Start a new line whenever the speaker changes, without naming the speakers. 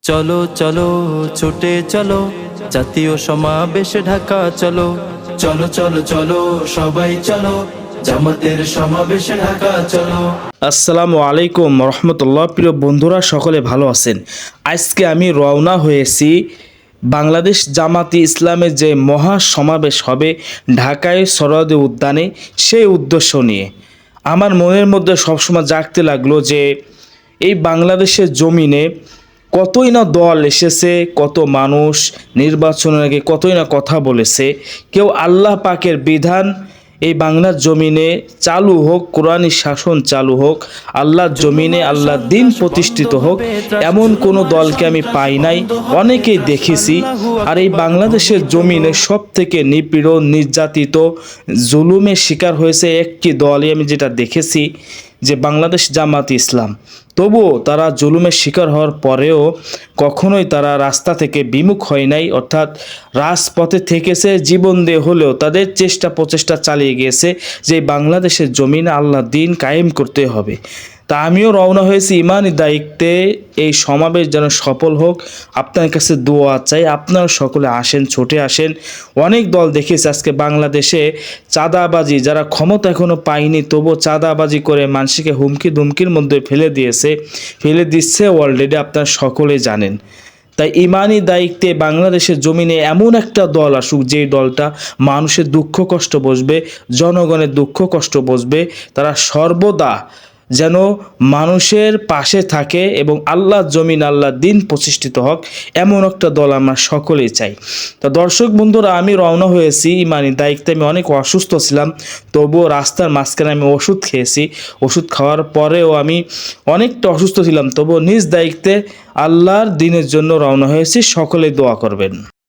চলো চলো ছুটে চলো, জাতীয় সমাবেশে ঢাকা চলো। চলো চলো চলো সবাই চলো, জামাতের সমাবেশে ঢাকা চলো।
আসসালামু আলাইকুম রহমতুল্লাহ। প্রিয় বন্ধুরা, সকলে ভালো আছেন? আজকে আমি রওনা হয়েছি বাংলাদেশ জামাতি ইসলামের যে মহা সমাবেশ হবে ঢাকায় সরোয়ার্দী উদ্যানে, সেই উদ্দেশ্য নিয়ে আমার মনের মধ্যে সবসময় জাগতে লাগলো যে এই বাংলাদেশের জমিনে কতই না দল এসেছে, কত মানুষ নির্বাচনের আগে কতই না কথা বলেছে। কেউ আল্লাহ পাকের বিধান এই বাংলার জমিনে চালু হোক, কোরআনী শাসন চালু হোক, আল্লাহর জমিনে আল্লাহর দিন প্রতিষ্ঠিত হোক, এমন কোনো দলকে আমি পাই নাই। অনেকেই দেখেছি। আর এই বাংলাদেশের জমিনে সব থেকে নিপীড়ন, নির্যাতিত, জুলুমের শিকার হয়েছে একটি দলই আমি যেটা দেখেছি, যে বাংলাদেশ জামাত ইসলাম। তবুও তারা জুলুমের শিকার হওয়ার পরেও কখনোই তারা রাস্তা থেকে বিমুখ হয় নাই, অর্থাৎ রাজপথে থেকেছে, জীবন দিয়ে হলেও তাদের চেষ্টা প্রচেষ্টা চালিয়ে গিয়েছে যে বাংলাদেশের জমিনে আল্লাহর দিন কায়েম করতে হবে। তা আমিও রওনা হয়েছি ইমানি দায়িত্বে, এই সমাবেশ যেন সফল হোক। আপনার কাছে দোয়া চাই, আপনারা সকলে আসেন, ছুটে আসেন। অনেক দল দেখেছি আজকে বাংলাদেশে চাঁদাবাজি, যারা ক্ষমতা এখনও পায়নি তবুও চাঁদাবাজি করে মানুষকে হুমকি ধুমকির মধ্যে ফেলে দিচ্ছে অলরেডি, আপনারা সকলে জানেন। তাই ইমানি দায়িত্বে বাংলাদেশের জমিনে এমন একটা দল আসুক, যেই দলটা মানুষের দুঃখ কষ্ট বুঝবে, জনগণের দুঃখ কষ্ট বুঝবে, তারা সর্বদা যেন মানুষের পাশে থাকে এবং আল্লাহর জমিন আল্লাহর দিন প্রতিষ্ঠিত হোক, এমন একটা দল আমরা সকলেই চাই। তা দর্শক বন্ধুরা, আমি রওনা হয়েছি ইমানি দায়িত্বে। আমি অনেক অসুস্থ ছিলাম, তবুও রাস্তার মাঝখানে আমি ওষুধ খেয়েছি। ওষুধ খাওয়ার পরেও আমি অনেকটা অসুস্থ ছিলাম, তবুও নিজ দায়িত্বে আল্লাহর দিনের জন্য রওনা হয়েছি। সকলে দোয়া করবেন।